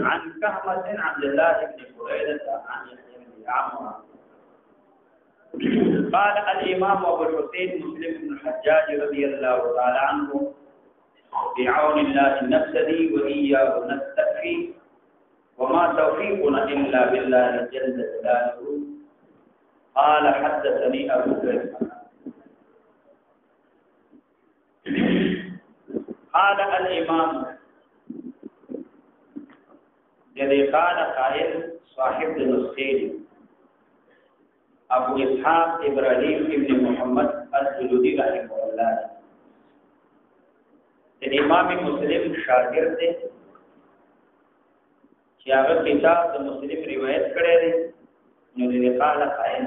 عن كهمة عبد الله بن بريدة عن عمرو قال الإمام أبو الحسين مسلم بن الحجاج رضي الله تعالى عنه بعون الله نبتدي وإياه نستكفي وما توفيقنا إلا بالله جل جلاله قال حدثني أبو بكر قال الإمام الذي قال قائل صاحب النسخين أبو إسحاق إبراهيم بن محمد الجلودي رحمه الله الإمام مسلم شاگرد دے چې هغه کتاب د مسلم روایت کړی دی نو دې قال قائل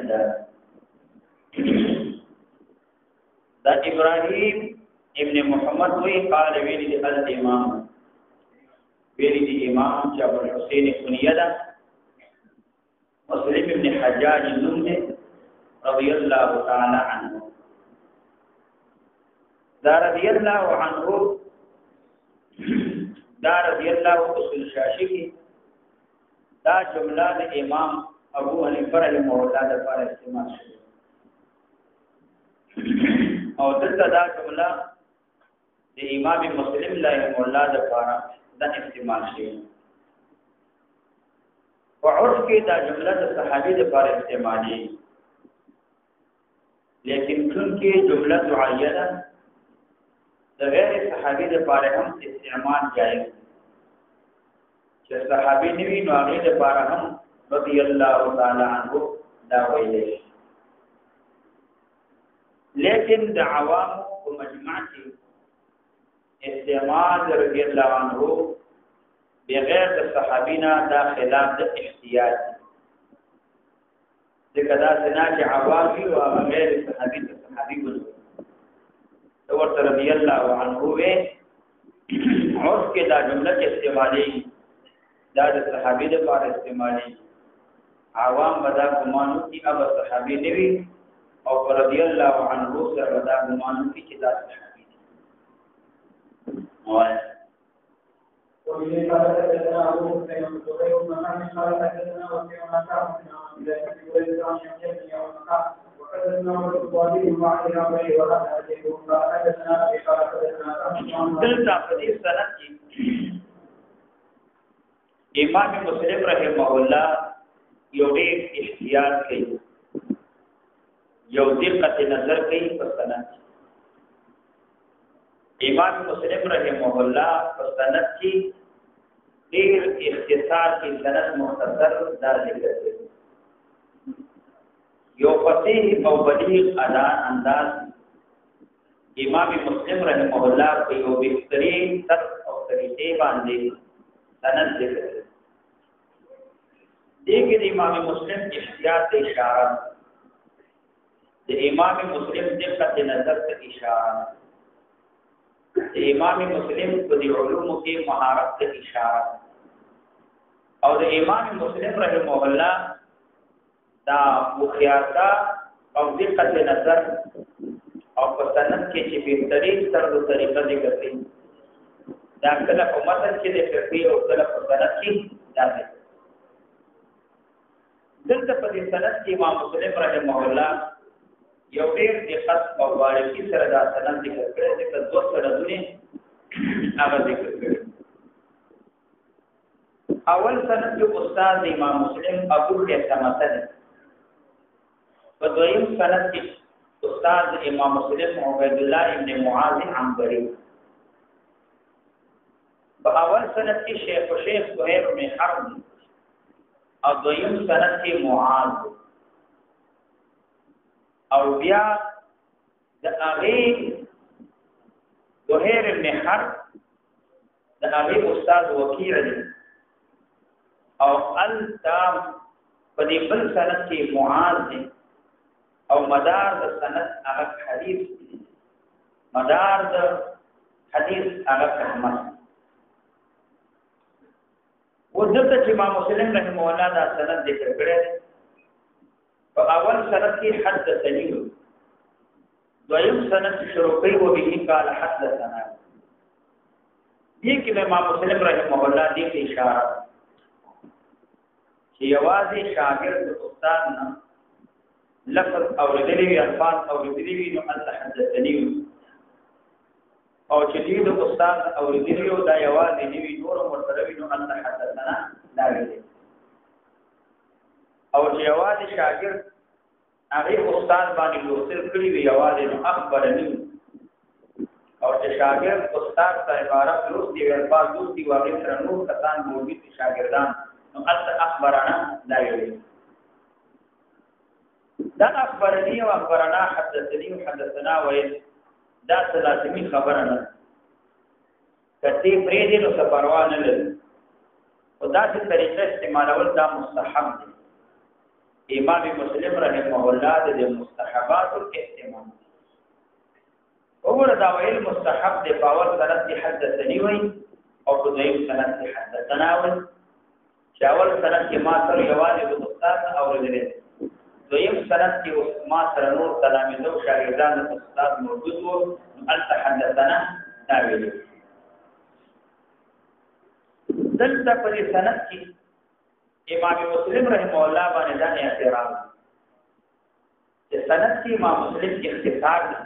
دا إبراهيم ابن محمد وی قال ویلی دی الامام ویلی دی امام چې ابو الحسین کنیه مسلم ابن حجاج نوم دی رضی الله تعالی عنه دا رضی الله عنه دا رضی الله اصول شاشی کی دا جمله د امام ابو حنیفه رحمه الله د لپاره استعمال شوه او دلته دا جمله د امام مسلم رحمه الله د لپاره دا استعمال شوه او عرف کې دا جمله د صحابي د لپاره استعمالي لیکن چونکه جمله معینه د غیر صحابي د لپاره هم استعمال جائز چې صحابي نوی نو هغه د لپاره هم رضی الله تعالی عنہ دا ویلې لیکن د عوام او مجمع کې استعمال رضی الله عنہ بغیر د صحابینا دا خلاف د احتیاج ځکه دا سنا چې عوامي او غیر صحابي د صحابي ګل ورته رضی الله عنه وې عرف کې دا جمله استعمالي دا د صحابي د لپاره استعمالي عوام بدا ګمانو کې اب صحابي نوي او رضی الله عنه سره بدا ګمانو کې چې دا صحابي دي وای ومن قال حدثنا ابو بكر بن زهير بن محمد قال حدثنا وكيع عن كعب بن عبد الله بن زهير عن شيخ وحدثنا البخاري وعلي ابي وقال حدثنا ابي قال حدثنا دلته په دې سند کې امام مسلم رحمه الله یو ډېر احتیاط کوي یو دقت نظر کوي په سند امام مسلم رحمه الله په سند کې ډېر اختصار کې سند مختصر دا ذکر کوي یو فصیح او بلیغ انداز امام مسلم رحمه الله په یو بهترین طرز او طریقې باندې سند ذکر کوي دیکھ امام مسلم احتیاط اشارہ د امام مسلم دقت نظر ته اشاره د امام مسلم په دې علوم کې مهارت ته اشاره او د امام مسلم رحمه الله دا مخیاتا او دقت نظر او په سند کې چې بهترین طرز او طریقه ذکر کړي دا کله په متن کې د فقيه او کله په سند کې دا دلته په دې سند کې امام مسلم رحمه الله یو ډېر دقت او باریکي سره دا سند ذکر کړی دی چې دوه سندونه هغه ذکر کړی اول سند جو استاد امام مسلم ابو الحسن په دویم سند کې استاد امام مسلم عبید الله ابن معاذ عنبری په اول سند کې شیخ زهیر بن حرب او دویم سند کې معاذ او بیا د هغه زهير بن حرب د هغه استاد وکیع دی او التام په دې بل سند کې معاذ دی او مدار د سند هغه حدیث مدار د حدیث هغه احمد ودته چې امام مسلم رحمه الله دا سند ذکر کړی په اول سند کې حدثني دویم سند شروع کوي او به قال حدثنا دې کې امام مسلم رحمه الله دې کې اشاره چې یوازې شاګرد استاد نه لفظ اوریدلی وي الفاظ اوریدلی وي نو الله حدثني او چې دې د استاد اوریدلی او دا یوازې نیوي نور مرتبه وي نو الله حدثنا دا ویلي او چې یوازې شاګرد هغه استاد باندې لوستل کړی وي یوازې نو اخبرني او چې شاګرد استاد ته عبارت لوستي وي الفاظ لوستي واغې سره نور کسان موجود دي شاګردان نو الله اخبرنا دا ویلي دا اخبرني او اخبرنا حدثني وحدثنا ویل دا لازمي خبره نه کته پرې دې نو څه پروا نه لري او دا چې طریقه استعمالول دا مستحب دي امام مسلم رحمه الله دې مستحبات الاستعمال وګوره دا ویل مستحب دي باور سند حدثني وي او په دې سند حدثنا وي چاول سند کې ما سره یوازې د استاد اوریدل دویم سند کې ما سره نور تلاميذ او شاګردان د استاد موجود وو الته حدثنا دا ویل دلته په سند کې امام مسلم رحمه الله باندې دا اعتراض چې سند کې امام مسلم اختصار دي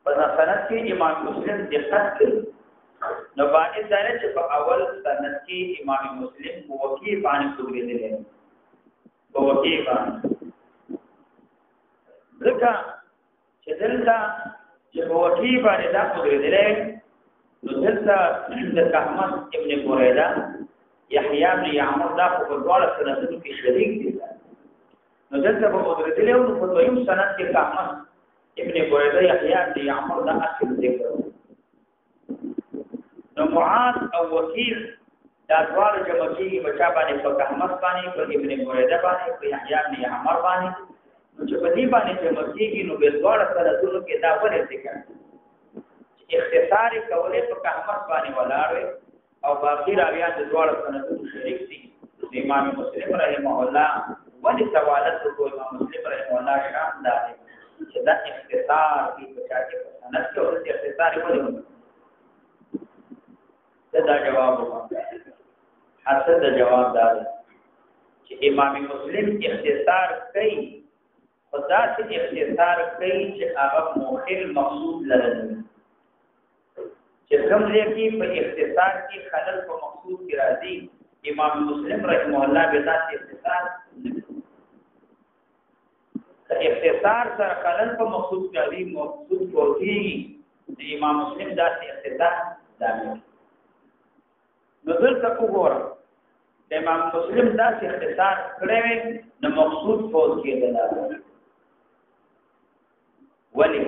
په سند کې امام مسلم دقت کوي نو باندې دا چې په اول سند کې امام مسلم وکیع باندې کوي دي په وکیع باندې ځکه چې دلته چې په وکیع باندې دا کوي دي نو دلته د احمد ابن بریده يحيى بن يعمر دا په ډول سندونو کې شریک دي نو دلته په مدرسې له نو په دویم سند کې احمد ابن بریده يحيى بن يعمر دا اصل ذکر نو معاذ او وکیع دا ډول جمع کیږي بچا باندې په احمد باندې په ابن بریده باندې په يحيى بن يعمر باندې نو چې په دې باندې جمع کیږي نو به ډول سندونو کې دا ولې ذکر اختصار کولې په احمد باندې ولاړ او باقی راویان د دوړ سندونو شریک دي امام مسلم رحمه الله ولې سوالات کو امام مسلم رحمه الله شان دا چې دا اختصار کی بچا کې سند کې او اختصار ولې دا جواب حاصل دا جواب دا چې امام مسلم اختصار کوي خدا سے اختصار کوي چې هغه موخر مقصود لري چې کوم ځای کې په اختصار کې خلل په مقصود کې راځي امام مسلم رحمه الله به ذات اختصار اختصار سره خلل په مقصود کې راځي مقصود کوي د امام مسلم ذات اختصار دامه نظر تکو ګور د امام مسلم ذات اختصار کړي نو مقصود فوز کې دلالت ولی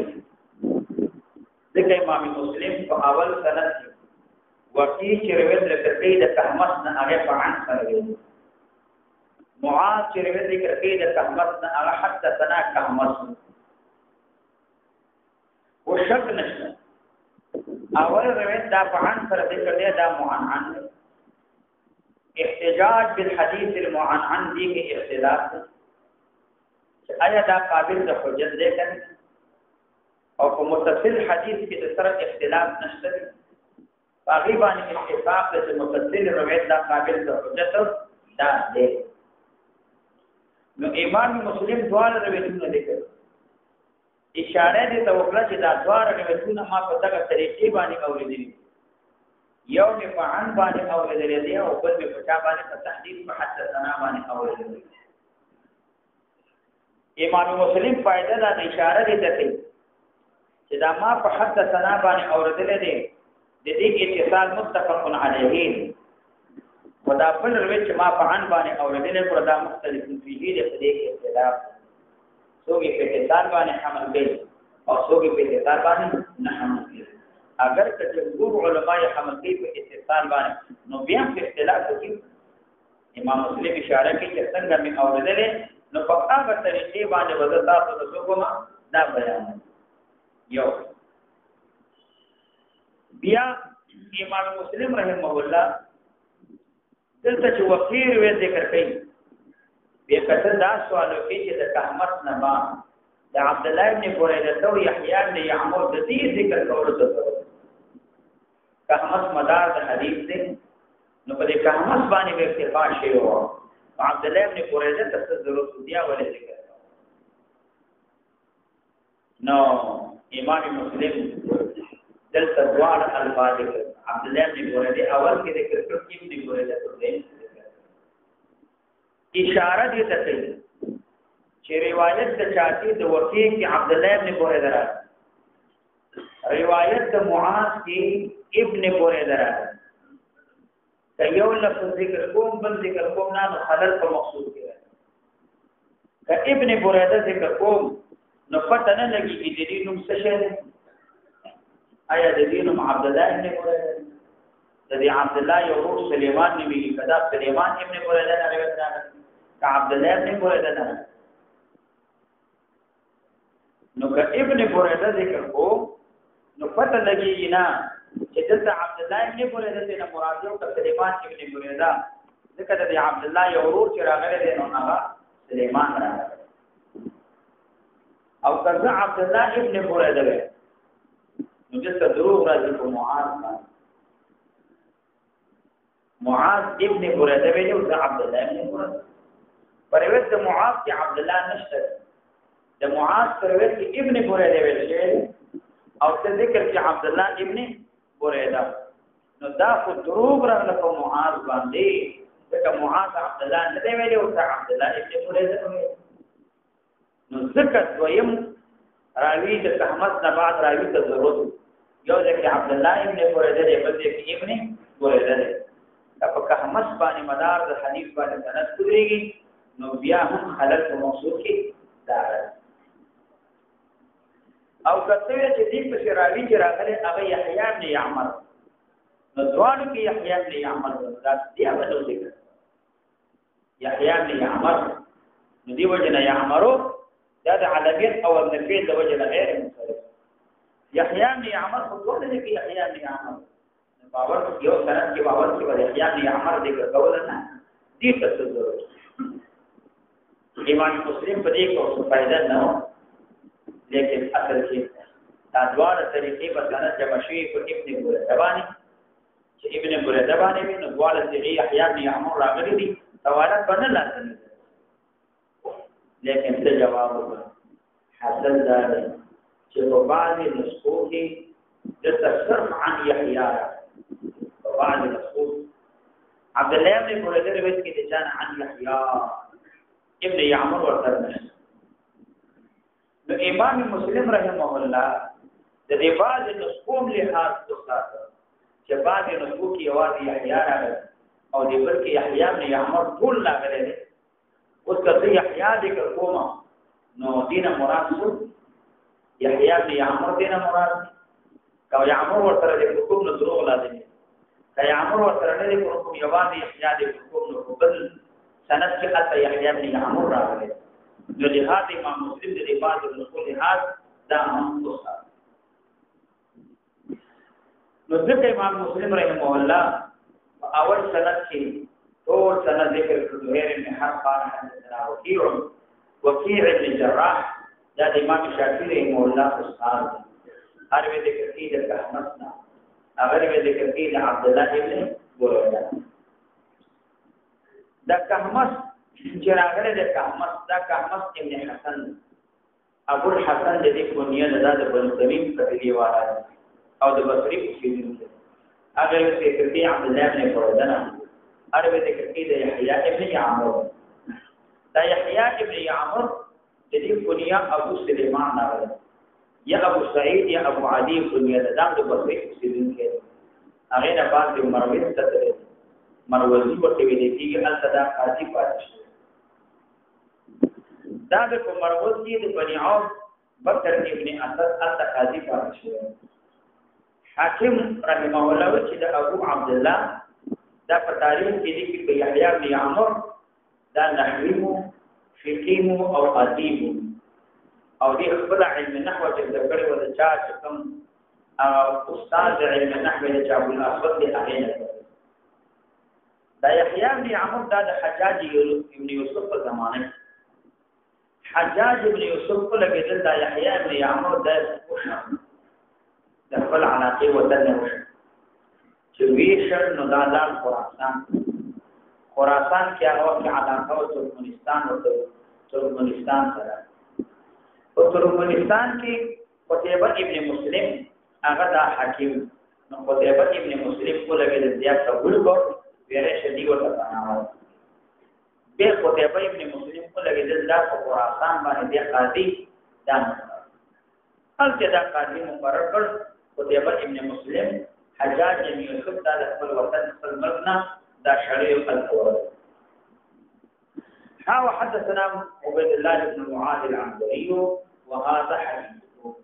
ذکر امام مسلم په اول سند وکیع چې روایت لري د احمد نه هغه په عن سره دی معاذ چې روایت لري د احمد نه هغه حدثنا احمد وشک نشته اول روایت دا په عن سره دی دا معنعن احتجاج بالحديث المعنعن دي کې اختلاف آیا دا قابل د حجت دی کنه او په متصل حدیث کې د سره اختلاف نشته باغی باندې اتفاق د متصل روایت دا قابل د حجت دا دی نو امام مسلم دوه روایتونه لیکل اشاره دې ته وکړه چې دا دوه روایتونه ما په دغه طریقې باندې اوریدلي یو په عن باندې اوریدلې دي او بل په چا باندې په تحديد په حدثنا باندې اوریدلې امام مسلم فائدہ دا اشاره دې ته چې دا ما په حدثنا باندې اوریدلې دي د دې اتصال متفق علیه ودا بل روایت چې ما په عن باندې اوریدلې پر دا مختلف فيه دې په دې کې اختلاف سوګي په اتصال باندې حمل کوي او څوک په اتصال باندې نه حمل کوي اگر که جمهور علما یې حمل کوي په اتصال باندې نو بیا په اختلاف کوي امام مسلم اشاره کوي چې څنګه می اوریدلې نو په هغه طریقې باندې وځه تاسو د څوکما دا بیان یو بیا امام مسلم رحمه الله دلته چې وقیر وې ذکر کوي بیا کته دا سوال کوي چې د تحمس نه ما د عبد الله ابن بريده او يحيى ابن يعمر د دې ذکر کولو ته تحمس مدار د حدیث دی نو په دې تحمس باندې به اکتفا شي او عبد الله ابن بريده ته ضرورت دی ولې ذکر نو امام مسلم دلته دوار الفاظ عبد الله ابن بريده اول کې ذکر کړو چې ابن بريده ته اشاره دې ته کوي چې روایت د چاتی د وکیل کې عبد الله ابن بريده راځي روایت د معاذ کې ابن بريده راځي یو لفظ ذکر کوم بل ذکر کوم نه خلل په مقصود کې راځي که ابن بريده ذکر کوم نو پته نه لګي چې دې نوم څه شي آیا د دې نوم عبد الله ابن بريده د دې عبد الله یو روح سليمان نیمه کدا سليمان ابن بريده نه روایت راځي که عبد الله ابن بريده نه نو که ابن بريده ذکر کو نو پته لګي نه چې دلته عبد الله ابن بريده نه مراد یو سليمان ابن بريده ذکر د عبد الله یو ورور چې راغلی دی نو هغه سليمان راغلی او کله عبد الله ابن بريده نو دلته دروغ راځي په معاذ ابن بريده ویلو د عبد الله ابن بريده پروت د معاذ کې عبد الله نشته د معاذ پروت کې ابن بريده ویل شي او څه ذکر چې عبد الله ابن بريده نو دا خو دروغ راغله په معاذ باندې ځکه معاذ عبد الله نه دی ویلو او عبد الله ابن بريده نو ذکر دویم راوی د تحمس نه بعد راوی ته ضرورت یو ځکه عبد الله ابن بريده دی بل ځکه ابن بريده دی په تحمس باندې مدار د حدیث باندې سند کوي نو بیا هم خلل په موضوع کې دار او کته چې دې په شراوی چې راغله هغه يحيى ابن يعمر نو دوانو کې يحيى ابن يعمر دا دی هغه ذکر يحيى ابن يعمر نو دی وجنه يعمرو دا د علویت او النفیل د وجنه غیر منصرف يحيى ابن يعمر خو ټول دې کې يحيى ابن يعمر باور یو سند کې باور کې يحيى ابن يعمر ذکر کول نه دې څه ضرورت امام مسلم په دې کې څه فائدہ نه لیکن اصل کې دا دواړه طریقې په سند جمع شوي په ابن بريده باندې چې ابن بريده باندې نو دواړه چې يحيى ابن يعمر راغلي دي توالت باندې لازم لیکن څه جواب حاصل دا چې په بعضي نسخو کې د تصرف عن يحيى په بعضي نسخو عبد الله ابن بريده روایت کې د جان عن يحيى ابن يعمر ورته نو امام مسلم رحمه الله د دې بعض نسخوم لحاظ وساته چې بعض نسخو کې یوازې يحيى راغلی او د بل کې يحيى ابن يعمر ټول راغلی دی اوس کله يحيى ذکر کوم نو دینه مراد څه يحيى ابن يعمر دینه مراد کا يعمر ورته د حکم نو دروغ لازم دی کا يعمر ورته د حکم یوازې يحيى د حکم نو بل سند کې حتی يحيى ابن يعمر راغلی نو لحاظ امام مسلم د بعض نسخو لحاظ دا هم وسه نو ځکه امام مسلم رحمه الله اول سند کې ټول سند ذکر کړو زهير بن حرب قال حدثنا وكيع بن جراح دا د امام شافعي رحمه الله استاد هر وی ذکر کې د احمدنا هغه وی ذکر کې د عبد الله ابن بريده دا کحمس چې راغله د کحمس دا کحمس ابن حسن ابو الحسن د دې کونیه د بن تمیم قبيله والا او د بصري اوسیدونکو هغه ذکر کې عبد الله ابن بريده نه هر وی ذکر کې د يحيى ابن يعمر دا يحيى ابن يعمر د دې کونیه ابو سليمان راغله یا ابو سعید یا ابو عدی کونیه د بصري اوسیدونکو هغه نه بعد د مروي ته مروزی ورته ویل کېږي الصدا قاضي پاتې دا د مروز کې د بني عوف بکر ابن اسد التقاضي پاتشو حاکم رحمه الله چې د ابو عبد الله دا په تاریخ کې دي چې یحیی بن عمر دا نحوی فقيه او ادیب او دې خپل علم نحو چې ذکر و د چا چې کوم استاد علم نحو د ابو الاسود دی هغه دا یحیی بن عمر دا د حجاج ابن یوسف په زمانه حجاج ابن یوسف په لګیدل دا یحیی بن عمر د خپل علاقه وطن نه چې ویشر نو دا لار خراسان کې هغه وخت علاقه او ترکمنستان سره او ترکمنستان کې قتيبه ابن مسلم هغه دا حکیم نو قتيبه ابن مسلم کو لګیدل بیا قبول کو بیره شدی ورته نه به قتيبه ابن مسلم کو لګیدل دا خراسان باندې قاضي دان هلته دا قاضي مقرر کړ قتيبه ابن مسلم حجاج بن يوسف دا خپل وطن خپل مبنى دا شريع القرآن ها حدثنا عبيد الله بن معاذ العنبري وهذا حديثه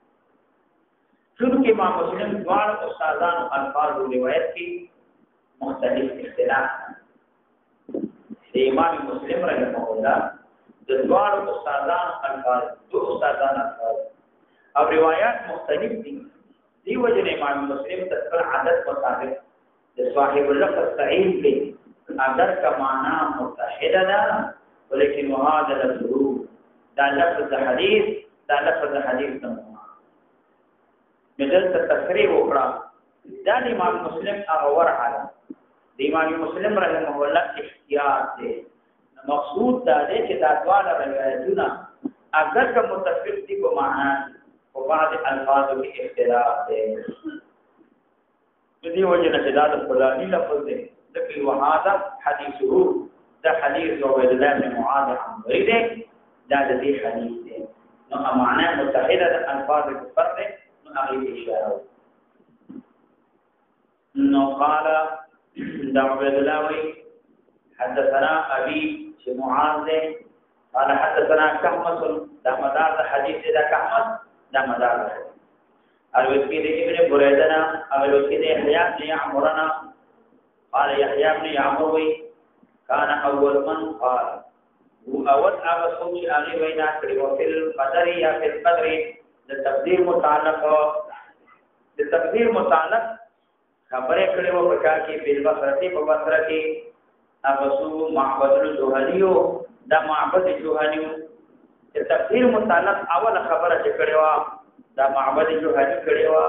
چونکه امام مسلم دوار استادان الفاظ روایت کی مختلف اختلاف امام مسلم رحمه الله د دوار استادان الفاظ دو استادان الفاظ او روایت مختلف دي دی وجه امام مسلم تذکر عدد مطابق صاحب اللفظ صحیح دی اگر کا معنی متحد ده ولیکن وهذا الظروف دا لفظ حدیث تمام بدل تصریح وکړه دا امام مسلم هغه ورحاله امام مسلم رحمه الله احتیاط دی مقصود دا دی چې دا ډول روایتونه اگر کا متفق دي په معنا او بعض الفاظ کې اختلاف دی دې وجه نه دا د فلاني لفظ دی ذکر وهذا حديثه دا حديث عبيد الله بن معاذ عنبري دی دا د دې حديث دی نو معنا متحده الفاظ کې فرق دی نو هغه اشاره نو قال دا عبيد الله وی حدثنا ابي معاذ قال حدثنا كحمص دا مدار حديث دا كحمص دا مدار الوكيل ابن بريدنا او الوكيل يحيى بن عمرنا قال يحيى بن عمرو كان اول من قال هو اول ابو علي وینا کړي او په قدر یا په قدر د تقدیر متعلق خبره کړي او پکا کې په بصره کې ابو معبد الجوهري دا معبد الجوهري د تقدیر متعلق اول خبره چې کړي دا معبد جوهانی کړي وا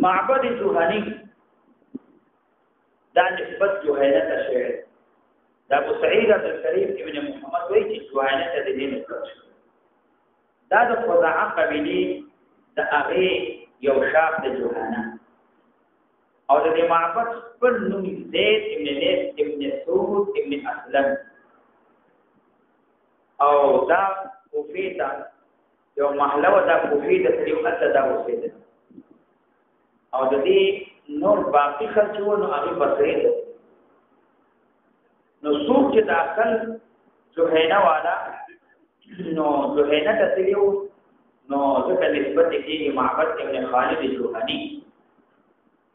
معبد جوهانی دا نسبت جوهانه ته شوی دا ابو سعید عبد الکریم ابن محمد وایي چې جوهانه ته د دې نسبت دا د خزاعه قبیله د هغه یو شاخ د جوهانه او د معبد پر نوم زید ابن لیث ابن سعود ابن اسلم او دا کوفیتا یو محله ودا کوفی د تریو حتی دا وسیده او د دې نور باقی خرچو نو هغه بصری ده نو څوک چې داخل جوهینا والا نو جوهینا ته تریو نو ځکه نسبت کې معبد ابن خالد جوهانی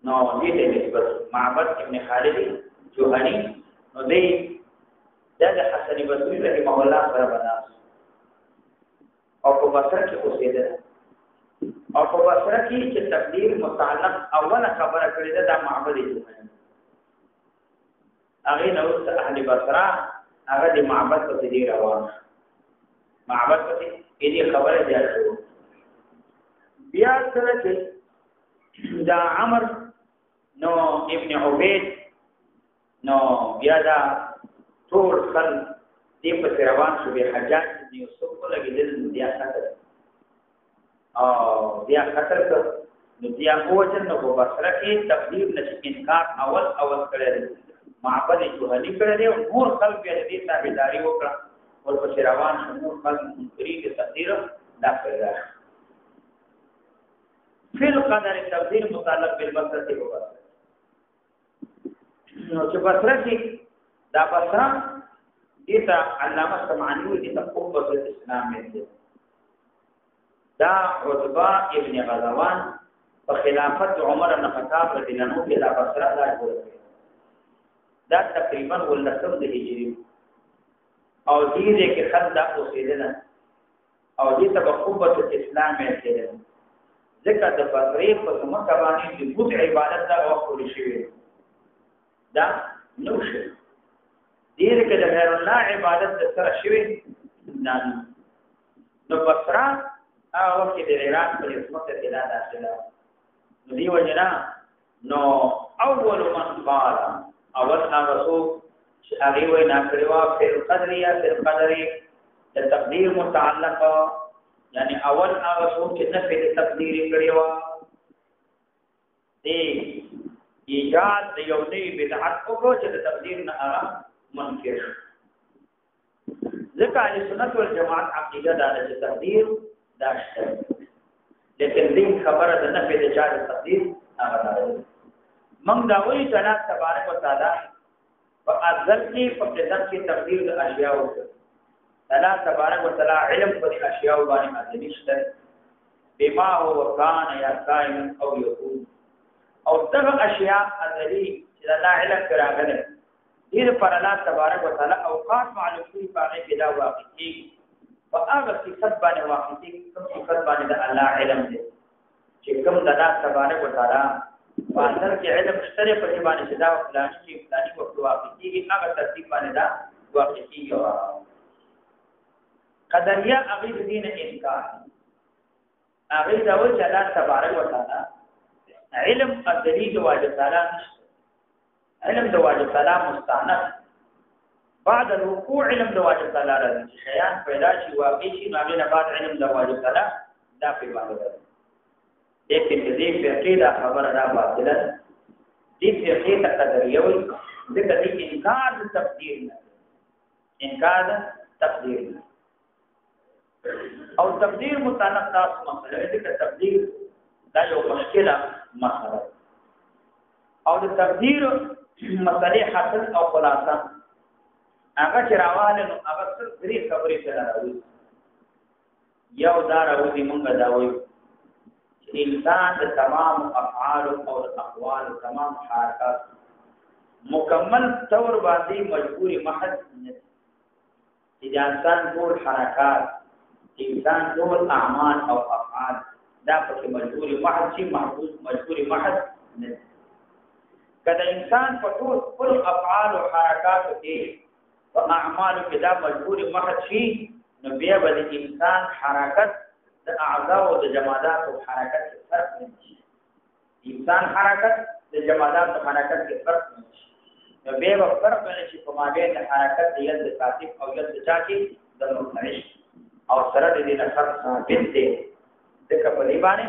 نو دې ته نسبت معبد ابن خالد جوهانی نو دې د حسن بصری رحمه الله سره بناس او په بصره کې اوسېده او په بصره کې چې تقدیر متعلق اوله خبره کړې ده د معبد جوهانی هغه نو اهل بصره هغه د معبد په دې روان معبد په دې خبره ده بیا سره چې دا عمر نو ابن عبید نو بیا دا ټول خل دې په روان شو به حجاج بن یوسف کو لګیدل بیا خطر او بیا خطر نو بیا وجن نو په بصره کې تقدیر نشي انکار اول کړی معبد جوهانی کړی او نور خلک دې تابعداري وکړه او په روان شو نور خلک منکرین د تقدیر داخل راغله فل قدر تقدیر متعلق بالبصره کې وکړه نو چې بصره کې دا بصره دیتا علامه سمعانی دیتا قوت الاسلام میں دے دا عتبہ ابن غزوان په خلافت عمر بن خطاب رضی الله عنه کې دا بصره دا جوړ کړ. دا تقریبا ولسم د هجری او دې کې خلدا اوسېدل او دې ته قوت اسلام یې کېدل. ځکه د بصری په مکه باندې د بت عبادت دا وکړل شوی دا نو شي. دې کې د غیر الله عبادت سره شوی نه. نو بصره هغه وخت د ایران په حکومت کې دا داخله نو دی وجنا نو اول من قال اول هغه څوک چې هغه وی نه کړو په قدریا په قدرې د تقدیر متعلق یعنی اول هغه څوک چې نه په تقدیر کړو دی ایجاد د یو نوی بدعت کو چې د تقدیر نه هغه منکر. ځکه اهل سنت والجماعت عقیده دا چې تقدیر داشته لیکن دین خبره ده نه په چا د تقدیر هغه ده. موږ دا وایي چې الله تبارک وتعالى په ازل کې په قدرت کې تقدیر د اشیاء وکړه. الله تبارک وتعالى علم په اشیاء باندې ازلی شته بما هو کان یا کائن او یکون او دغه اشیاء ازلی چې الله علم کراغله دې پر الله تبارک وتعالى اوقات معلوم کړي باندې پیدا واقع کیږي فاغه صفات باندې واقع کیږي کوم صفات باندې د الله علم دی چې کوم د الله تبارک وتعالى باندې کې علم شته په دې باندې چې دا فلاني کې فلاني وخت واقع کیږي هغه ترتیب باندې دا واقع کیږي. قدریه هغه دین انکار هغه دا و چې الله تبارک وتعالى علم ازلی د واجب تعالی نشته. علم د واجب تعالی مستعنف بعد الوقوع علم د واجب تعالی راځي. شیان پیدا شي واقع شي هغه نه بعد علم د واجب تعالی دا په باندې راځي. دې کې دې فقې دا خبره را باطله دې فقې ته قدریه وي ځکه دې انکار د تقدیر نه انکار د تقدیر نه او تقدیر متعلق تاسو مسله دې تقدیر دا یو مشکله مسله او د تقدیر مسلې حاصل او خلاصه هغه چې راواله نو هغه صرف درې خبرې سره راوي. یو دا راوي مونږ دا وایو چې انسان د تمام افعال او اقوال تمام حرکات مکمل طور باندې مجبوري محض نه دي. انسان ټول حرکات انسان ټول اعمال او افعال دا په مجبوري محض شي محفوظ مجبوري محض نه. کله انسان په ټول خپل افعال او حرکات کې او اعمال کې دا مجبوري محض شي نو بیا به انسان حرکت د اعضاء او د جمادات او حرکت کې فرق نه شي. انسان حرکت د جمادات او حرکت کې فرق نه شي نو بیا به فرق نه شي په مابین د حرکت د ید کاتب او ید چا کې د مرتعش او سره د دې فرق ثابت دی. ځکه په دې باندې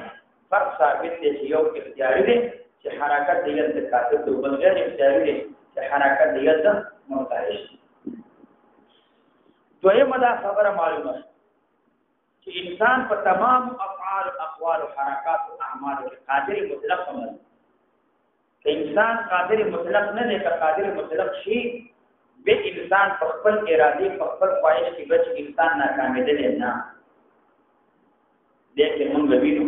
فرق ثابت دی چې یو اختیاري دی چې حرکت د ید کاتب او بل غیر اختیاري دی چې حرکت د ید مرتعش. دویمه دا خبره معلومه چې انسان په تمام افعال اقوال او حرکات او اعمال کې قادر مطلق عمل که انسان قادر مطلق نه دی که قادر مطلق شي به انسان په خپل ارادي په خپل خواهش کې بچ انسان ناکامېدل نه. دغه موږ وینو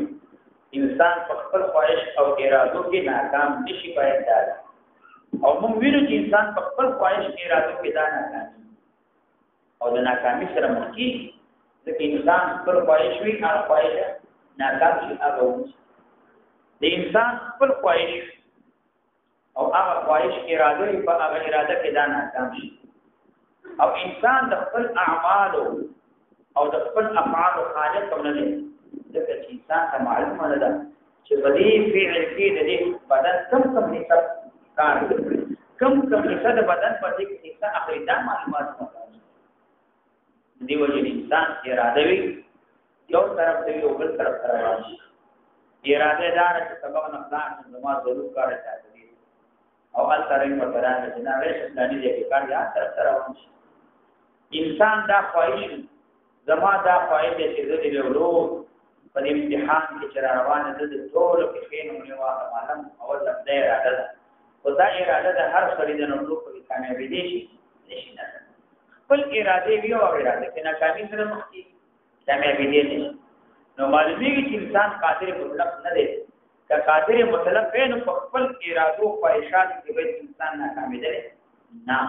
انسان په خپل خواهش او ارادو کې ناکام نشي باید دا او موږ وینو چې انسان په خپل خواهش ارادو کې دا ناکام او د ناکامۍ سره مخ کیږي. ځکه انسان خپل خواهش وي هغه خواهش ناکام شي هغه وځي. د انسان خپل خواهش او هغه خواهش اراده وي په هغه اراده کې دا ناکام شي او انسان د خپل اعمال او د خپل افعال خالق هم نه دی. ځکه چې انسان ته معلومه نه ده چې په دې فعل کې د دې بدن کم حصه کار کوي کم حصه د بدن په دې کې حصه اخلي دا معلومات نه دیو جن انسان اراده وی یو طرف ته یو بل طرف ته روان شي. اراده دار چې سبب نه پلان زما ضرور کار کوي او ال طرف په برابر چې نه ویش ستاني دې کار یا طرف ته روان شي. انسان دا خواهش زما دا خواهش چې دې ورو په امتحان کې چې روان دي د ټول کې خینو نه واخه معلوم او د اراده ده او دا اراده د هر سړي د نورو په کامیابی دي شي نه خپل اراده وی او اراده کې ناکامي سره مخ کی کامیابی دي نه. نو معلومیږي چې انسان قادر مطلق نه دی که قادر مطلق وي نو په خپل ارادو خواهشات کې به انسان ناکامي دی نه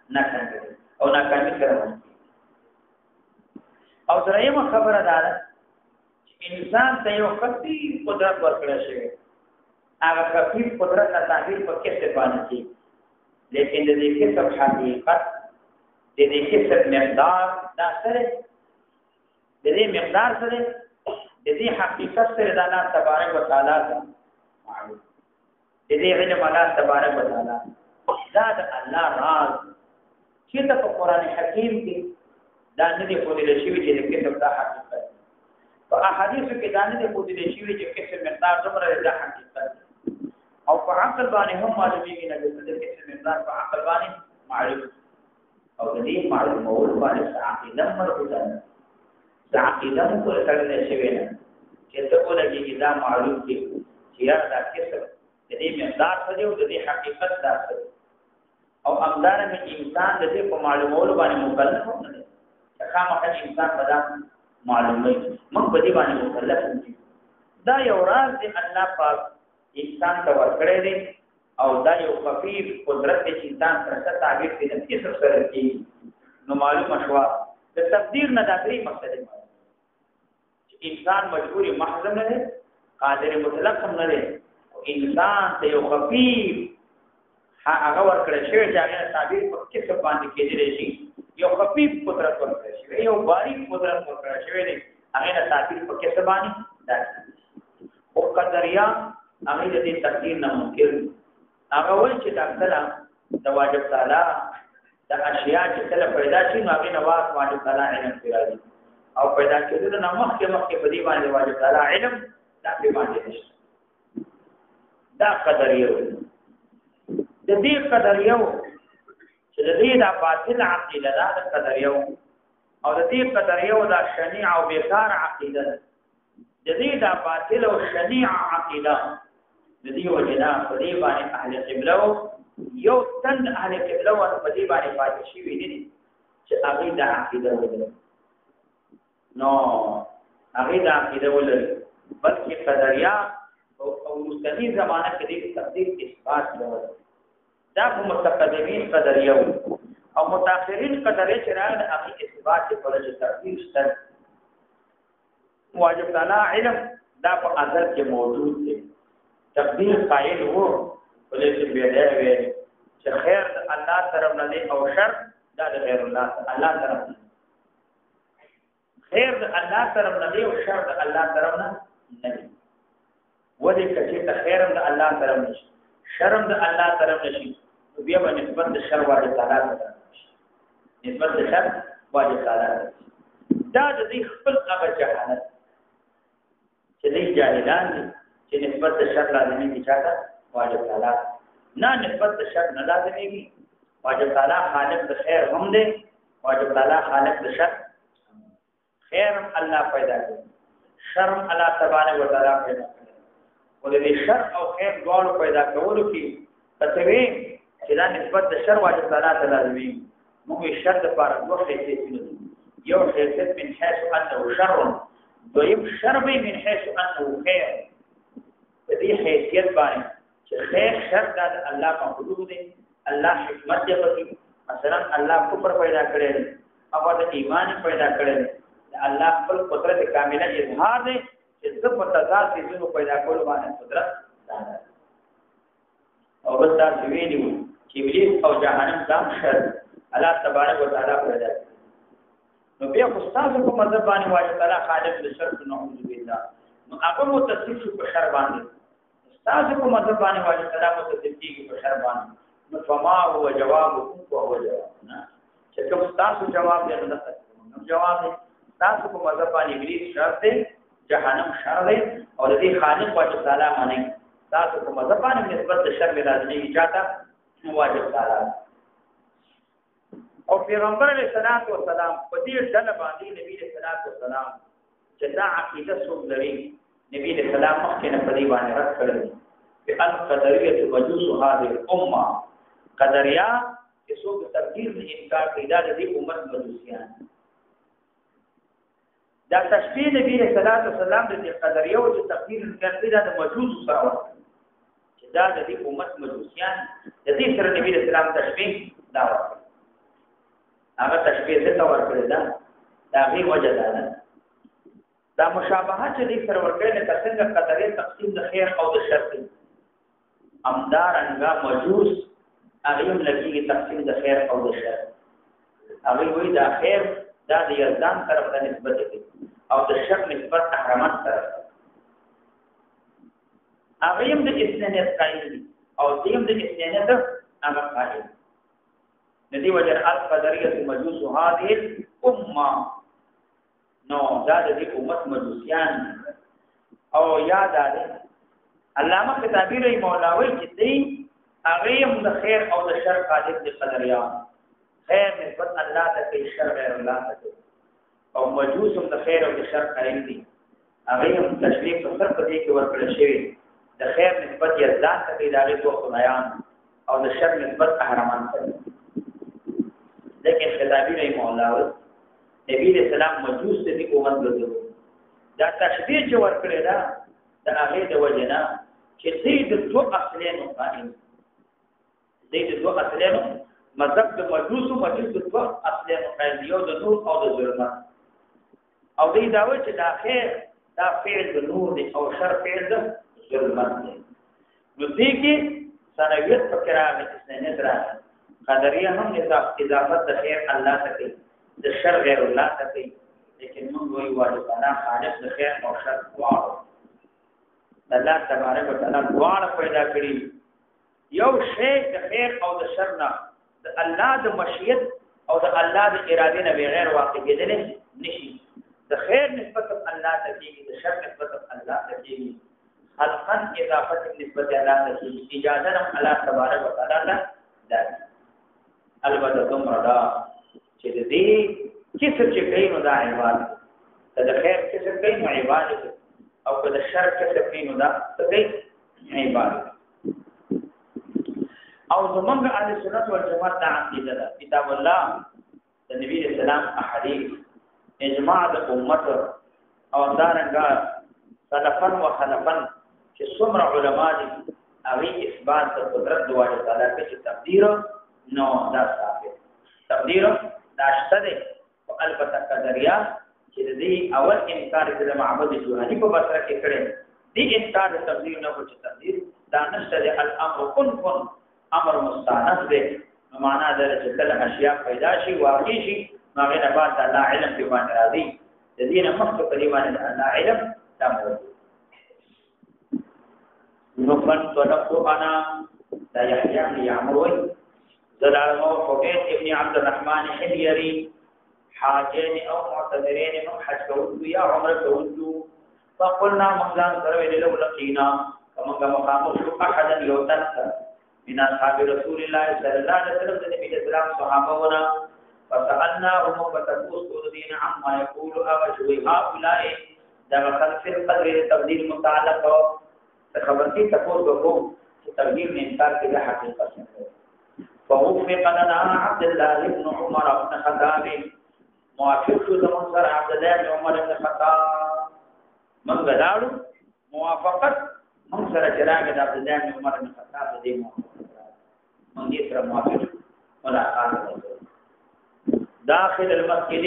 ناکامي او ناکامي سره او درېمه خبره ده چې انسان ته یو خطي قدرت ورکړل شوی هغه خطي قدرت د تعبیر په کې څه باندې کی لیکن د دې کې سب حقیقت د دې کې سب مقدار دا سره د دې مقدار سره د دې حقیقت سره د الله تبارک وتعالى معلوم د دې علم الله تبارک وتعالى دا د الله راز چې د قرآن حکیم کې دا نه دی پوهیدل شوی چې د کتاب دا حقیقت په احادیثو کې دا نه دی پوهیدل شوی چې کیسه مقدار څومره دا حقیقت او په عقل باندې هم معلومیږي نه چې د کیسه مقدار په عقل باندې معلوم او د دې معلومول باندې عقیده مربوطه ده دا عقیده کو سره شوی نه چې ته ولګي دا معلوم دي چې دا کیسه د دې مقدار څه دی او د دې حقیقت څه او امدار میں انسان د دې په معلومولو باندې مکلف نه دی خامخا انسان پیدا معلومه موږ په دې باندې مکلف دي دا یو راز دی الله پاک انسان ته ورکړی دی او دا یو خفیف قدرت دی چې انسان سره تعبیر کوي د کیسه سره کې نو معلومه شو د تقدیر نه د درې مقصد دی چې انسان مجبوری محض نه دی قادر مطلق هم نه دی او انسان ته یو خفیف هغه ورکړی شوی چې هغه تعبیر په کیسه باندې کېدلی شي یو خفیف قدرت ورکړی شوی یو باریک قدرت ورکړی شوی دی هغه تعبیر په کیسه باندې دا او قدریا هغه د دې تقدیر نه ممکن هغه وایي چې دا د واجب تعالی د اشیاء چې کله پیدا شي نو هغه نواز واجب تعالی علم راځي او پیدا کېدل نو مخکې په دې باندې واجب تعالی علم دا په باندې نشته دا قدریا د دې قدریو چې د دې د باطل عقیده ده د قدریو او د دې قدریو د شنیع او بیکار عقیده ده د دې د باطل او شنیع عقیده د دې وجنا په دې باندې اهل قبله یو تن اهل قبله او په دې باندې پاتې شي ویني چې هغه د عقیده ولري نو هغه د عقیده ولري بلکې قدریا او مستقیم زمانہ کې د تقدیر اثبات لري دا متقدمین قدریه او متأخرین قدریه چې راغله هغه اثبات په لږ تقدیر شته واجب تعالی علم دا په ازل کې موجود دی تقدیر قائل وو ولې چې به دی چې خیر الله طرف نه دی او شر دا د غیر الله طرف نه خیر د الله طرف نه دی او شر د الله طرف نه نه دی ولې چې خیر د الله طرف نه شرم د الله طرف نشي بیا په نسبت د شر واجب تعالی سره نسبت د شر واجب تعالی دا د دې خپل هغه جهالت چې دې جاهلان دي چې نسبت د شر لازمي دي چاته واجب تعالی نه نسبت د شر نه لازمي دي واجب تعالی خالق د خیر هم دی واجب تعالی خالق د شر خیر الله پیدا کړ شر الله تبارک وتعالى پیدا کړ ولې شر او خیر دواړو پیدا کولو کې تسوی چې دا نسبت د شر واجب تعالی ته لازمي موږ شر د پاره دوه حیثیتونه یو حیثیت من حيث انه شر دویم شر به من حيث انه خیر دې حیثیت باندې چې خیر شر د الله په حدود دي الله حکمت دی پکې مثلا الله کفر پیدا کړی او د ایمان پیدا کړی الله خپل قدرت کامله اظهار دی چې څه په تضاد سيزونو پیدا کول باندې قدرت ده او بس دا ویلو چې ابلیس او جهنم دا شر الله تبارک وتعالى پیدا کړ نو بیا خو تاسو په مذهب باندې واجب تعالی خالق د شر نعوذ بالله نو هغه متصف شو په شر باندې تاسو په مذهب باندې واجب تعالی متصف کیږي په شر باندې نو فما هو جوابكم وهو جوابنا چې کوم تاسو جواب دی نو جواب دی تاسو په مذهب باندې ابلیس شر دی جهنم شر دی او د دې خالق واجب تعالی باندې تاسو په مذهب باندې نسبت د شر لازمي چاته واجب تعالی او پیغمبر علیه الصلاۃ والسلام په دې ډله باندې نبی علیه الصلاۃ والسلام چې دا عقیده څوک لري نبی علیه السلام مخکې نه په دې باندې رد کړل چې القدریه مجوس هذه الامه قدریا چې څوک تقدیر نه انکار کوي دا د دې امت مجوسیان دا تشبیه نبی صلی الله علیه وسلم د قدریو چې تقدیر کړی دا د مجوس سره ورته چې دا د دې امت مجوسیان د دې سره نبی صلی الله علیه وسلم تشبیه دا ورته هغه تشبیه څه ورکړی دا غي وجه ده دا مشابهت چې دې سره ورکړي نه څنګه قدرې تقسیم د خیر او د شر امدارنګا مجوس هغه هم لګي تقسیم د خیر او د شر هغه وی دا خیر دا د یزدان طرف ته نسبت کوي او د شر نسبت احرامات طرف هغه هم د اسنانیت قائل دي او دې هم د اسنانیت هغه قائل ندی وجه القدریه مجوس هذه الامه نو دا د دې امت مجوسیان او یاد ده علامه کتابی رحم الله وی چې دې هغه هم د خیر او د شر قادر دي قدریان خیر نسبت الله ته کوي شر غیر الله ته کوي او مجوس هم د خیر او د شر قائل دي هغه هم تشریف په سر په دې کې ورکړل شوی د خیر نسبت یزدان ته کوي دغه تو خدایان او د شر نسبت احرمان ته لیکن کتابی رحم الله وی نبی علیہ السلام مجوس ته دې امت ګرځو دا تشبیه چې ورکړی دا د هغه د وجنا چې دې د دوه اصلینو قائم دې د دوه اصلینو مذهب د مجوس د دوه اصلینو قائم یو د نور او د ظلمت او دې دا و چې دا خیر دا فعل د نور دی او شر فعل د ظلمت دی نو دې کې سنویت فکر راغی چې نه راځي قدریه هم اضافت د خیر الله ته کوي د شر غیر الله ته کوي لیکن موږ وایو واجبانه خالق د خیر او شر دواړو الله تبارک وتعالى دواړه پیدا کړی یو شی د خیر او د شر نه د الله د مشیت او د الله د اراده نه بغیر واقع کېدل نشي د خیر نسبت الله ته کېږي د شر نسبت الله ته کېږي خلقا اضافت نسبت الله ته کېږي اجازه الله تبارک وتعالى ده البته کوم رضا چې دې کیسه چې کوي نو دا عبادت ده د خیر کیسه کوي نو عبادت او که د شر کیسه کوي نو دا کوي عبادت او زمونږ اهل سنت والجماعت د عقیده ده کتاب الله د نبی اسلام احادیث اجماع د امت او دارنګه سلفن و خلفن چې څومره علما دي هغه اثبات د قدرت د الله تعالی په تقدیر نو دا ثابت تقدیر دا شته ده او البته قدریا چې دې اول انکار د معبد جوهری په بصره کې کړي دې انکار د تقدیر نه وچ تقدیر دا نشته ده الامر کن امر مستانس ده معنا دا چې کله اشیاء پیدا شي واقع شي هغه نه بعد الله علم په باندې راځي د دې نه مخکې په دې باندې الله علم دا موجود نو فن تو انا دا يحيى بن عمرو زلال حبيب ابن عبد الرحمن حميري حاجين او معتذرين من حج كودو يا عمر كودو فقلنا مغان سره له لقينا كما مقام احد يوتنس من اصحاب رسول الله صلى الله عليه وسلم النبي الاسلام صحابه فسالناهم فتقول دين عما يقول ابشوي هؤلاء ده خلف القدر تبديل متعلق خبرتي تقول بقوم تبديل من انكار كده حقيقه فوفق لنا عبد الله بن عمر بن الخطاب موافق زمون سره عبد الله بن عمر بن الخطاب من غلاړو موافقت من سره چراغ د عبد الله بن عمر بن الخطاب دې من دې سره موافق ملاقات وکړو داخل المسجد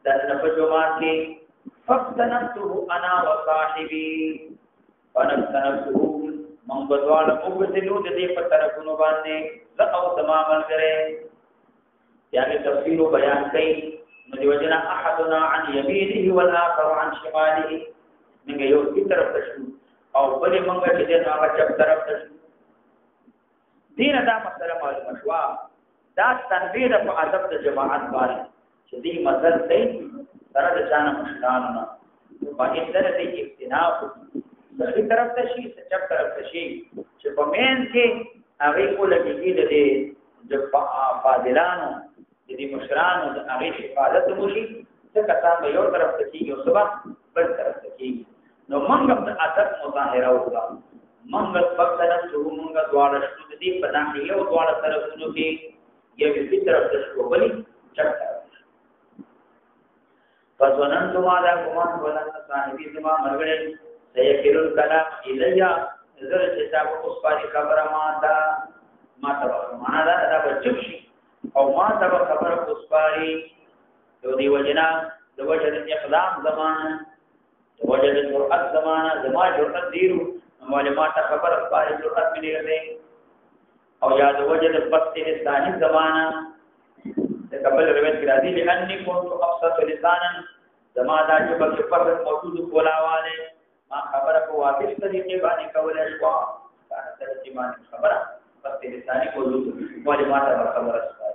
د نفجوات کې فاستنته انا وصاحبي فنستنته من بدوال مغسلو د دې په طرفونو باندې ز او تمام غره یعنی تفسیر او بیان کوي نو دی وجنا احدنا عن يمينه والاخر عن شماله موږ یو کی طرف ته شو او بلې موږ چې د هغه چپ طرف ته شو دین دا مسله معلومه شو دا تنویر په ادب د جماعت باندې چې دې مزل دی سره د ځان مشرانو په اندر دې اختلاف بلې طرف ته شي چپ طرف ته شي چې په مین کې هغه کولګي د فاضلانو د مشرانو د هغه حفاظت موشي څنګه تاسو یو طرف ته کیږي او صبح بل طرف ته کیږي نو موږ د ادب مظاهره وکړو موږ فقره شو موږ دواړه شو د دې په داخله یو دواړه طرفونو کې یو دې طرف ته شو بلې چپ طرف فظننت ما ذا ګمان ولن صاحبي زما مرګړې سيكل الكلام الیا نظر کتاب اوس پاري خبره ما ته معنا دا بچو شي او ما ته خبره اوس پاري دی وجنا د وجه د اقدام زمانه د وجه د جرأت زمانه زما جرأت دیرو معلومات خبره پاري جرأت ملي غلې او یا د وجه د پست لسانی زمانہ د قبل روایت کې راځي لئني كنت ابسط لسانا زما دا چې په فقط موجود کولاواله ما خبره په واضح طریقې باندې کولای شو دا چې ما خبره پست لسانی موجود معلومات خبره شوه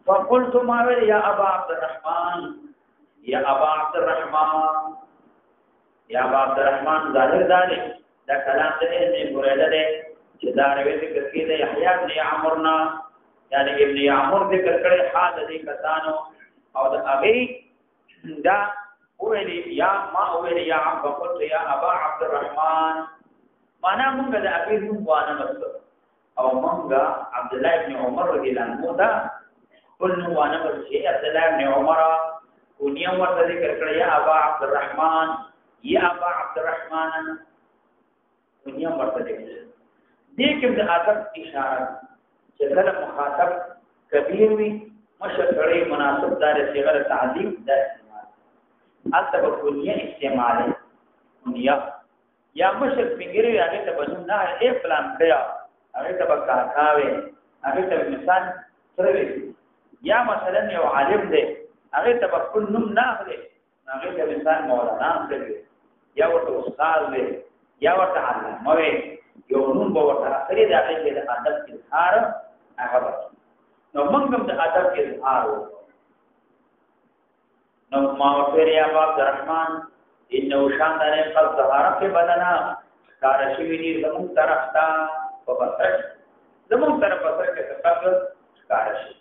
فقلت ما يا ابا عبد الرحمن يا ابا عبد الرحمن ظاهر ذلك دا کلام دې نه مراد ده چې دا روایت کې د یحیی بن عمرنا یعنی ابن عمر ذکر کړي حال دې کسانو او د ابي دا ویلي یا ما ویلي یا عبد قلت یا ابا عبد الرحمن معنا موږ د ابي نوم وانه مست او موږ عبد الله بن عمر رضی الله عنه دا کل نوم وانه مست عبد الله بن عمر ونیو ورته ذکر کړي یا ابا عبد الرحمن یا ابا عبد الرحمن ونیو ورته ذکر دې کوم د ادب اشاره چې کله مخاطب کبیر وي مشکړې مناسب دار صيغه تعظیم د استعمال التبکلیه استعمال دنیا یا مشک فنګری هغه ته بنو نه اے فلان بیا هغه ته کاکاوي هغه ته مثال سره یا مثلا یو عالم دی هغه ته خپل نوم نه اخلي هغه ته مثال مولانا سره یا ورته استاد دی یا ورته علامه وي یو نوم به ورته اخلي دا هغه د ادب اظهار هغه نو موږ هم د ادب اظهار نو ما ورته یا عبد الرحمن انه شاندار قد ظهر في بدنا کار شوی دي زمون طرف تا په بسر زمون طرف بسر کې تفکر کار شي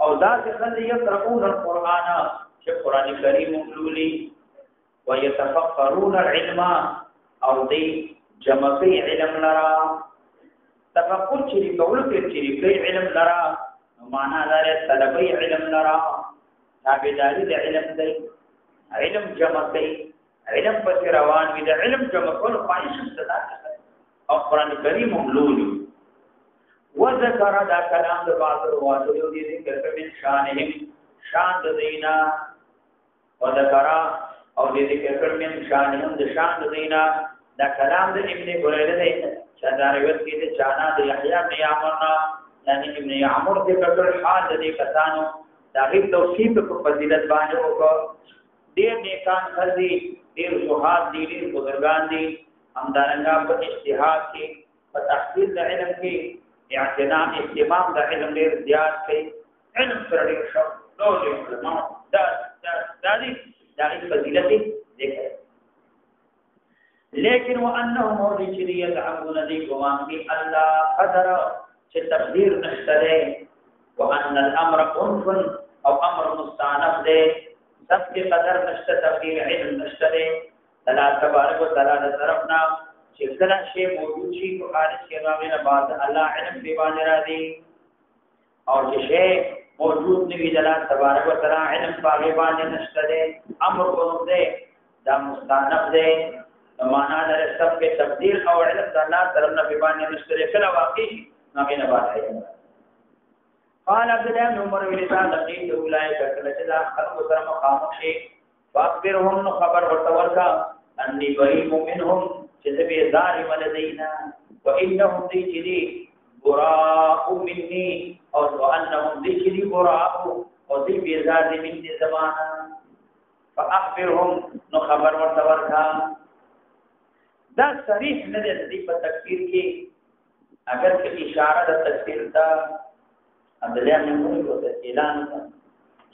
او ذات خلک يقرؤون القرآن چې قران کریم مولولي ويتفقرون العلم او دې جمعي علم لرا تفکر چې کول کې علم لرا معنا دار طلبي علم لرا تابعداري د علم دی علم جمعي علم پر روان وي د علم جمع کول خواهش صدا او قران کریم مولولي وذكر دا کلام د بعض روایتو دی ذکر کوي شانهم شان د دینا وذكر او دې ذکر کوي شانهم د شان د دینا دا کلام د ابن هريره دی چې دا روایت کې د چانا د یحیی بن عمرنا یعنی ابن عمر د کړه حال د کسانو دا غي توصیف په فضیلت باندې وکړه ډېر نیکان خلدي ډېر زهاد دي ډېر بزرګان دي همدارنګه په اجتهاد کې په تحصیل د علم کې اعتناء اهتمام د علم ډېر زیات کوي علم سره ډېر شو نو علماء دا فضیلت دي لیکن وانهم موجود يدعون ذي قوام بي الله قدر چې تقدیر نشته وان الامر انف او امر مستانف ده سب کے قدر نشته تقدیر علم نشته الله تبارک وتعالى طرفنا چې کله شی موجود شي په خارج کې راغلی بعد الله علم دی باندې را دي او چې شی موجود نه وي الله تبارک وتعالى علم باندې باندې نشته امر کوم ده دا مستانف ده معنا در سب کے تقدیر او علم د الله طرف نه باندې نشته کله واقعي نه نه باندې قال عبد الله بن عمر ولسان لقيت اولئك كلجلا خلق سر مقام شي فاخبرهم خبر ورتوركا اني بريء منهم جذبي ظالم لدينا وانهم ذي براء مني او انهم ذي براء او ذي بيزاد مني زمانا فاخبرهم خبر ورتوركا دا صریح نه دي په تفسیر کې اگر کې اشاره د تفسیر ته عبد الله بن عمر کو اعلان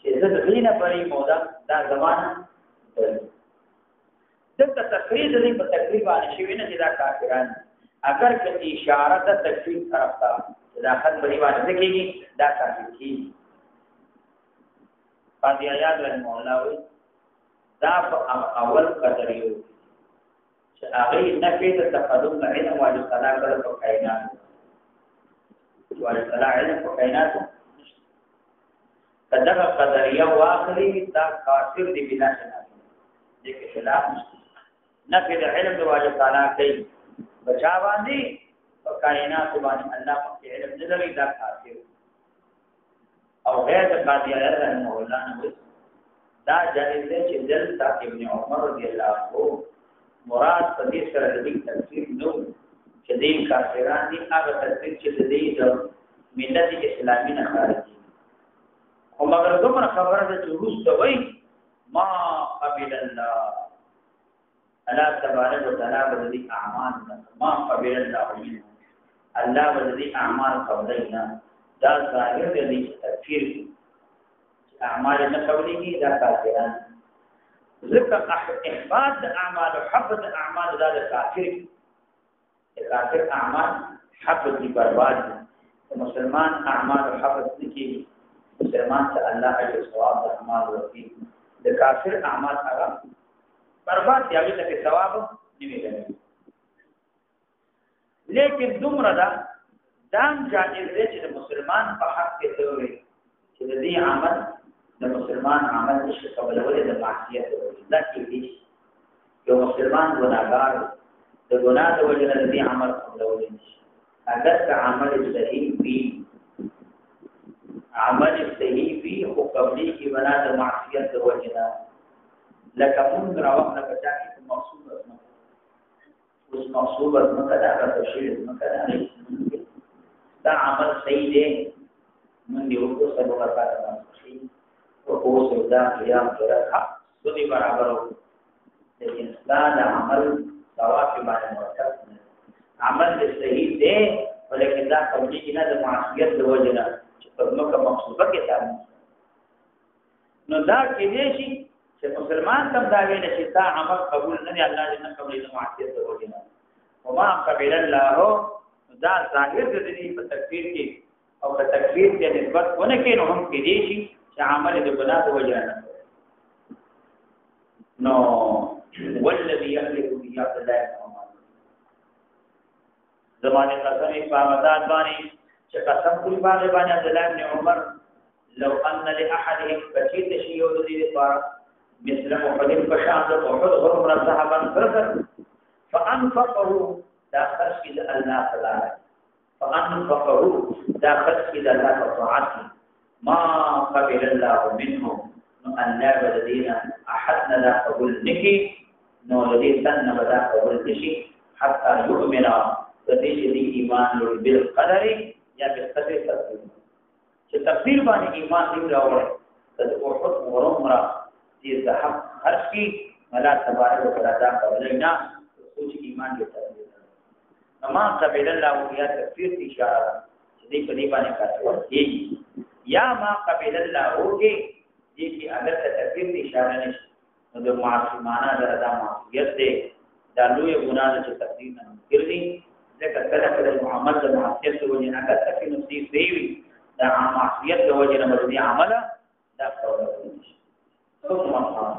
چې زه غینه پرې مودا دا زمانہ دغه تقریر دې په تقریر باندې شوی نه دا کافران اگر کې اشاره د تفسیر طرف ته دا خط پرې باندې کېږي دا کافر کی قاضی آیات رحمه الله دا اول قدریو چې هغه نفي د تقدم علم او اطلاع کړه په کائنات والاطلاع علم په کائنات کدغه قدریه واخلي دا کافر دی بلا شناخت دې کې خلاف نفي د علم د واجب تعالی کوي بچا باندې او کائنات باندې الله په علم نظر دا کافر او غیر د قاضیانه رحمه الله نه دا جایز دی چې دلته ابن عمر رضی الله عنه مراد په دې سره د تفسیر نو چې دې کافران دي هغه تفسیر چې دې د ملت اسلامي نه خارج دي خو مگر دومره خبره ده چې روس ته وایي ما قبل الله الله تبارک وتعالى بدي اعمال ما قبل الله منه الله بدي اعمال قبلنا دا ظاهر دي تفسیر اعمال نه قبليږي دا کافران ذکر احباط اعمال حبط اعمال دا کافر اعمال حبط دي برباد مسلمان اعمال حبط دي مسلمان ته الله اجر ثواب اعمال ورکړي د کافر اعمال هغه برباد دي هغه ته ثواب نه ملي لیکن دومره دا دام جائز دی چې مسلمان په حق کې دوی چې دې عمل د مسلمان عمل نشي قبلولې د معصیت دا کېږي یو مسلمان ګناهګار د ګناه د وجه نه دې عمل قبلولې نشي اگر که عمل صحیح وي عمل صحیح وي خو قبلي کې بنا د معصیت د وجه نه لکه موږ راوخت نه بچا کې مقصود نه اوس مقصود نه کړه دا تشریح نه کړه دا عمل صحیح دی من یو کو سبب راځي او سودا قیام کرا سودی برابر ہو لیکن اسلام عمل ثواب کے بارے میں عمل صحیح دے ولیکن دا قبلی کی نہ معصیت دو وجنا قدموں کا مقصود کے ساتھ نو دا کې دې شي چې مسلمان تم دا ویل چې دا عمل قبول نه دی الله دې نه قبلې د معصیت دو وجنا وما قبل الله دا ظاهر دې په تکفیر کې او په تکفیر ته نسبت ونه کې نو هم کې دې شي چې عمل د ګناه د وجه نه نو والذي يخلق به عبد الله زمانه قسم په رمضان باندې چې قسم کوي باندې عبد الله بن عمر لو ان لاحدهم بچیت شی یو د دې لپاره مثل محمد بشاند او حضر ذهبا فرث فانفقه داخل الى الله تعالى فانفقه داخل الى الله تعالى ما قبل الله منهم ان لا بدين احدنا لا قبول نكي نو الذي سن بدا قبول نشي حتى يؤمن تدش دي ایمان بالقدر یا بالقدر تقدیر چې تقدیر باندې ایمان دی راوړل د اوحد ورمرا دې ذهب هر شي الله تبارک وتعالى قبلنا سوچ ایمان دې تقدیر ما قبل الله یا تقدیر اشاره دې په دې باندې کاټو یا ما قبل الله ہوگی دې کې اگر تقدیر اشاره نشي نو د معصومانه دردا معصیت دې دا لوی ګناه چې تقدیر نه کړی ځکه کله کله محمد د معصیت د وجه نه کته نصیب دی دا معصیت د وجه نه مرضی عمله دا قول نشي ثم الله